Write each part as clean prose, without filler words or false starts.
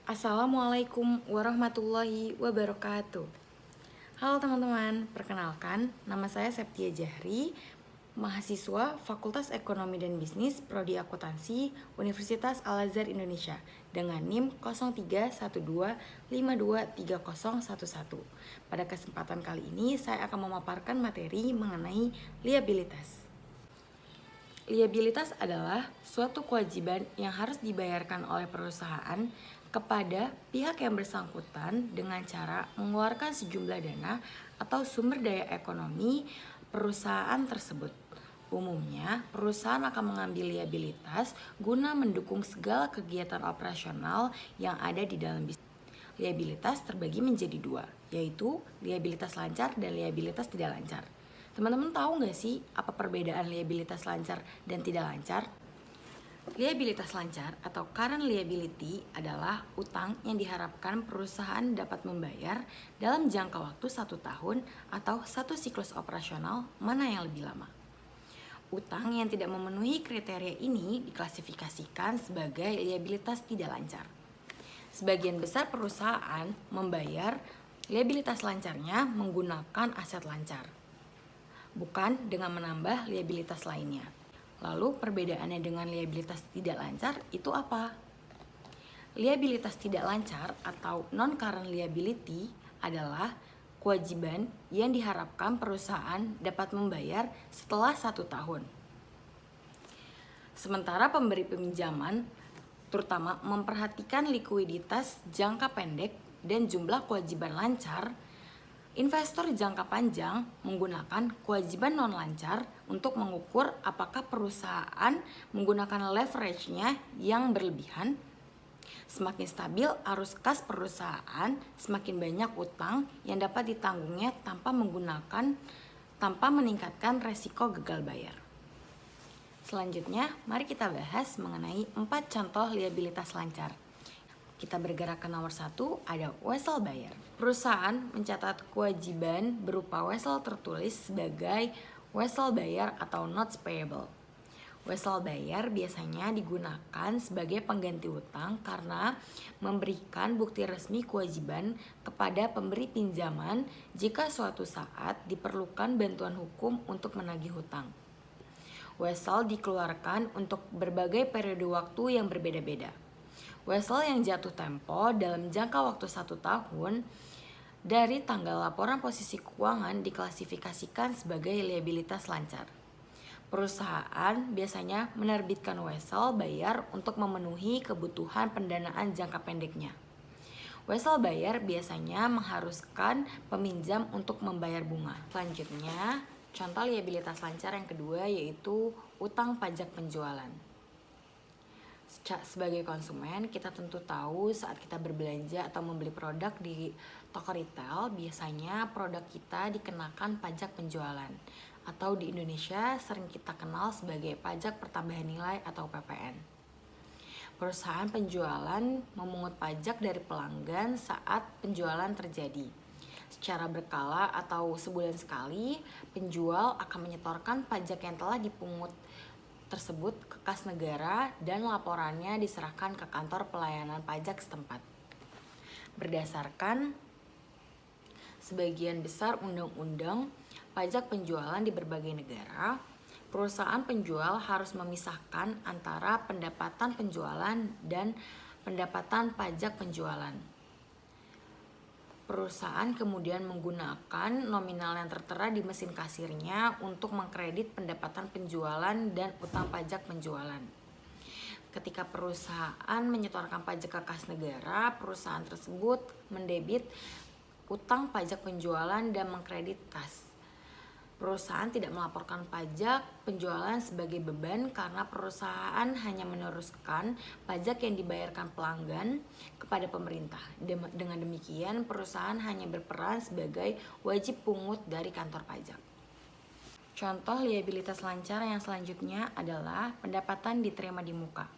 Assalamualaikum warahmatullahi wabarakatuh. Halo teman-teman, perkenalkan nama saya Septia Jahri, mahasiswa Fakultas Ekonomi dan Bisnis Prodi Akuntansi Universitas Al-Azhar Indonesia dengan NIM 0312523011. Pada kesempatan kali ini saya akan memaparkan materi mengenai liabilitas. Liabilitas adalah suatu kewajiban yang harus dibayarkan oleh perusahaan kepada pihak yang bersangkutan dengan cara mengeluarkan sejumlah dana atau sumber daya ekonomi perusahaan tersebut. Umumnya, perusahaan akan mengambil liabilitas guna mendukung segala kegiatan operasional yang ada di dalam bisnis. Liabilitas terbagi menjadi dua, yaitu liabilitas lancar dan liabilitas tidak lancar. Teman-teman tahu nggak sih apa perbedaan liabilitas lancar dan tidak lancar? Liabilitas lancar atau current liability adalah utang yang diharapkan perusahaan dapat membayar dalam jangka waktu 1 tahun atau 1 siklus operasional, mana yang lebih lama. Utang yang tidak memenuhi kriteria ini diklasifikasikan sebagai liabilitas tidak lancar. Sebagian besar perusahaan membayar liabilitas lancarnya menggunakan aset lancar, bukan dengan menambah liabilitas lainnya. Lalu perbedaannya dengan liabilitas tidak lancar itu apa? Liabilitas tidak lancar atau non-current liability adalah kewajiban yang diharapkan perusahaan dapat membayar setelah 1 tahun. Sementara pemberi pinjaman terutama memperhatikan likuiditas jangka pendek dan jumlah kewajiban lancar. Investor jangka panjang menggunakan kewajiban non-lancar untuk mengukur apakah perusahaan menggunakan leverage-nya yang berlebihan. Semakin stabil arus kas perusahaan, semakin banyak utang yang dapat ditanggungnya tanpa meningkatkan resiko gagal bayar. Selanjutnya, mari kita bahas mengenai 4 contoh liabilitas lancar. Kita bergerak ke nomor 1, ada wesel bayar. Perusahaan mencatat kewajiban berupa wesel tertulis sebagai wesel bayar atau notes payable. Wesel bayar biasanya digunakan sebagai pengganti utang karena memberikan bukti resmi kewajiban kepada pemberi pinjaman jika suatu saat diperlukan bantuan hukum untuk menagih hutang. Wesel dikeluarkan untuk berbagai periode waktu yang berbeda-beda. Wesel yang jatuh tempo dalam jangka waktu 1 tahun dari tanggal laporan posisi keuangan diklasifikasikan sebagai liabilitas lancar. Perusahaan biasanya menerbitkan wesel bayar untuk memenuhi kebutuhan pendanaan jangka pendeknya. Wesel bayar biasanya mengharuskan peminjam untuk membayar bunga. Selanjutnya, contoh liabilitas lancar yang kedua yaitu utang pajak penjualan. Sebagai konsumen, kita tentu tahu saat kita berbelanja atau membeli produk di toko retail, biasanya produk kita dikenakan pajak penjualan atau di Indonesia sering kita kenal sebagai pajak pertambahan nilai atau PPN. Perusahaan penjualan memungut pajak dari pelanggan saat penjualan terjadi. Secara berkala atau sebulan sekali, penjual akan menyetorkan pajak yang telah dipungut tersebut ke kas negara dan laporannya diserahkan ke kantor pelayanan pajak setempat. Berdasarkan sebagian besar undang-undang pajak penjualan di berbagai negara, perusahaan penjual harus memisahkan antara pendapatan penjualan dan pendapatan pajak penjualan. Perusahaan kemudian menggunakan nominal yang tertera di mesin kasirnya untuk mengkredit pendapatan penjualan dan utang pajak penjualan. Ketika perusahaan menyetorkan pajak ke kas negara, perusahaan tersebut mendebit utang pajak penjualan dan mengkredit kas. Perusahaan tidak melaporkan pajak penjualan sebagai beban karena perusahaan hanya meneruskan pajak yang dibayarkan pelanggan kepada pemerintah. Dengan demikian, perusahaan hanya berperan sebagai wajib pungut dari kantor pajak. Contoh liabilitas lancar yang selanjutnya adalah pendapatan diterima di muka.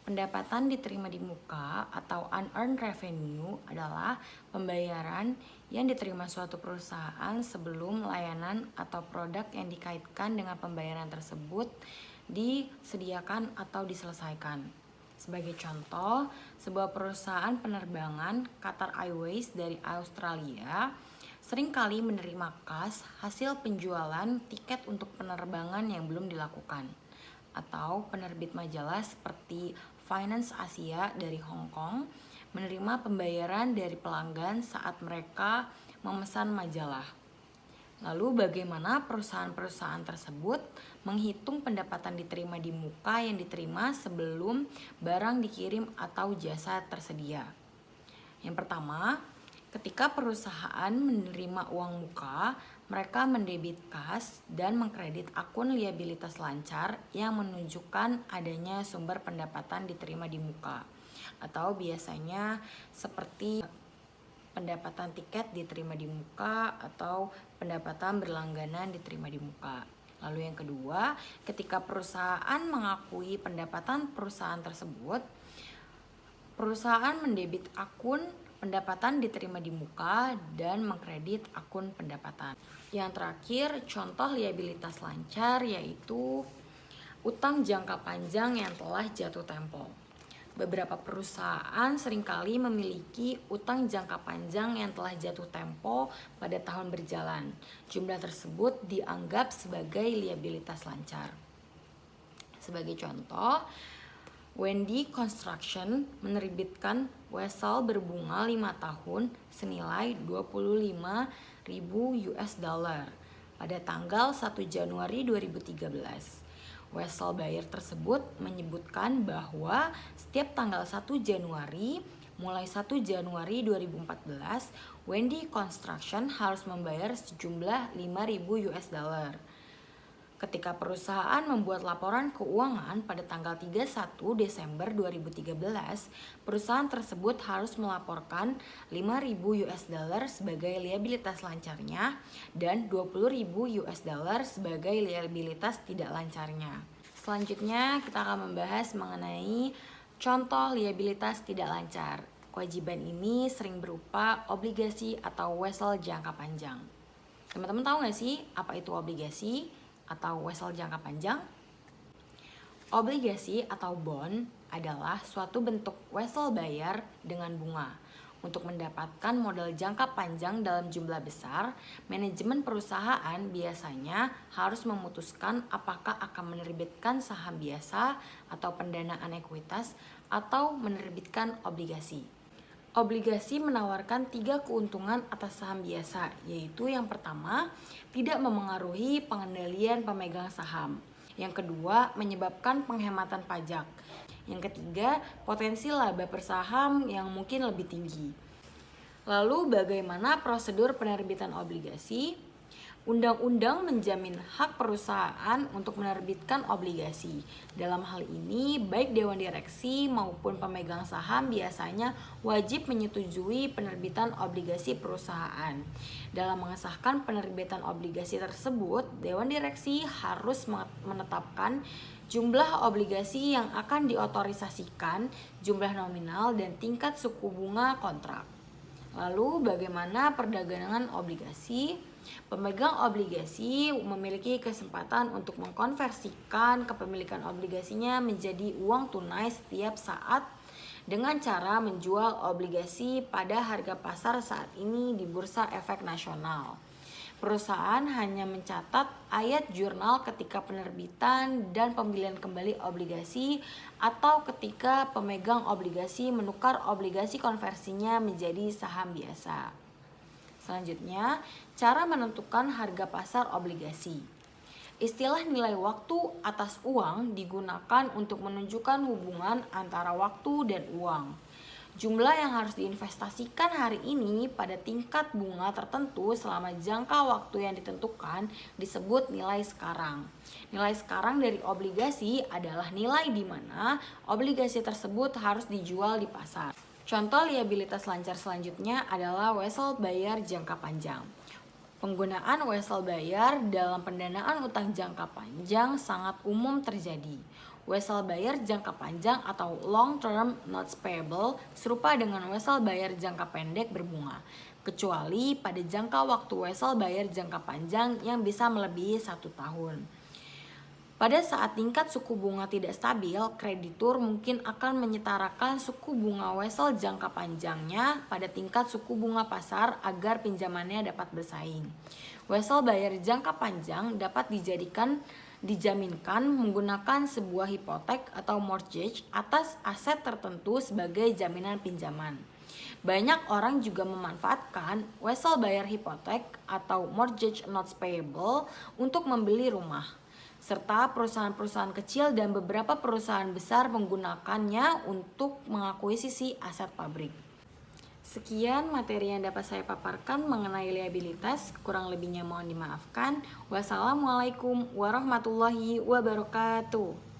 Pendapatan diterima di muka atau unearned revenue adalah pembayaran yang diterima suatu perusahaan sebelum layanan atau produk yang dikaitkan dengan pembayaran tersebut disediakan atau diselesaikan. Sebagai contoh, sebuah perusahaan penerbangan Qatar Airways dari Australia seringkali menerima kas hasil penjualan tiket untuk penerbangan yang belum dilakukan. Atau penerbit majalah seperti Finance Asia dari Hong Kong menerima pembayaran dari pelanggan saat mereka memesan majalah. Lalu bagaimana perusahaan-perusahaan tersebut menghitung pendapatan diterima di muka yang diterima sebelum barang dikirim atau jasa tersedia? Yang pertama, ketika perusahaan menerima uang muka, mereka mendebit kas dan mengkredit akun liabilitas lancar yang menunjukkan adanya sumber pendapatan diterima di muka. Atau biasanya seperti pendapatan tiket diterima di muka atau pendapatan berlangganan diterima di muka. Lalu yang kedua, ketika perusahaan mengakui pendapatan perusahaan tersebut, perusahaan mendebit akun pendapatan diterima di muka dan mengkredit akun pendapatan. Yang terakhir, contoh liabilitas lancar yaitu utang jangka panjang yang telah jatuh tempo. Beberapa perusahaan seringkali memiliki utang jangka panjang yang telah jatuh tempo pada tahun berjalan. Jumlah tersebut dianggap sebagai liabilitas lancar. Sebagai contoh, Wendy Construction menerbitkan wesel berbunga 5 tahun senilai 25.000 US dollar pada tanggal 1 Januari 2013. Wesel buyer tersebut menyebutkan bahwa setiap tanggal 1 Januari mulai 1 Januari 2014, Wendy Construction harus membayar sejumlah 5.000 US dollar. Ketika perusahaan membuat laporan keuangan pada tanggal 31 Desember 2013, perusahaan tersebut harus melaporkan 5.000 US dollar sebagai liabilitas lancarnya dan 20.000 US dollar sebagai liabilitas tidak lancarnya. Selanjutnya kita akan membahas mengenai contoh liabilitas tidak lancar. Kewajiban ini sering berupa obligasi atau wesel jangka panjang. Teman-teman tahu nggak sih apa itu obligasi atau wesel jangka panjang? Obligasi atau bond adalah suatu bentuk wesel bayar dengan bunga. Untuk mendapatkan modal jangka panjang dalam jumlah besar, manajemen perusahaan biasanya harus memutuskan apakah akan menerbitkan saham biasa atau pendanaan ekuitas atau menerbitkan obligasi. Obligasi menawarkan 3 keuntungan atas saham biasa, yaitu yang pertama, tidak memengaruhi pengendalian pemegang saham. Yang kedua, menyebabkan penghematan pajak. Yang ketiga, potensi laba per saham yang mungkin lebih tinggi. Lalu bagaimana prosedur penerbitan obligasi? Undang-undang menjamin hak perusahaan untuk menerbitkan obligasi. Dalam hal ini, baik dewan direksi maupun pemegang saham biasanya wajib menyetujui penerbitan obligasi perusahaan. Dalam mengesahkan penerbitan obligasi tersebut, dewan direksi harus menetapkan jumlah obligasi yang akan diotorisasikan, jumlah nominal, dan tingkat suku bunga kontrak. Lalu bagaimana perdagangan obligasi? Pemegang obligasi memiliki kesempatan untuk mengkonversikan kepemilikan obligasinya menjadi uang tunai setiap saat dengan cara menjual obligasi pada harga pasar saat ini di Bursa Efek Nasional. Perusahaan hanya mencatat ayat jurnal ketika penerbitan dan pembelian kembali obligasi atau ketika pemegang obligasi menukar obligasi konversinya menjadi saham biasa. Selanjutnya, cara menentukan harga pasar obligasi. Istilah nilai waktu atas uang digunakan untuk menunjukkan hubungan antara waktu dan uang. Jumlah yang harus diinvestasikan hari ini pada tingkat bunga tertentu selama jangka waktu yang ditentukan disebut nilai sekarang. Nilai sekarang dari obligasi adalah nilai di mana obligasi tersebut harus dijual di pasar. Contoh liabilitas lancar selanjutnya adalah wesel bayar jangka panjang. Penggunaan wesel bayar dalam pendanaan utang jangka panjang sangat umum terjadi. Wesel bayar jangka panjang atau long term notes payable serupa dengan wesel bayar jangka pendek berbunga, kecuali pada jangka waktu wesel bayar jangka panjang yang bisa melebihi 1 tahun. Pada saat tingkat suku bunga tidak stabil, kreditur mungkin akan menyetarakan suku bunga wesel jangka panjangnya pada tingkat suku bunga pasar agar pinjamannya dapat bersaing. Wesel bayar jangka panjang dapat dijaminkan menggunakan sebuah hipotek atau mortgage atas aset tertentu sebagai jaminan pinjaman. Banyak orang juga memanfaatkan wesel bayar hipotek atau mortgage notes payable untuk membeli rumah, serta perusahaan-perusahaan kecil dan beberapa perusahaan besar menggunakannya untuk mengakuisisi aset pabrik. Sekian materi yang dapat saya paparkan mengenai liabilitas, kurang lebihnya mohon dimaafkan. Wassalamualaikum warahmatullahi wabarakatuh.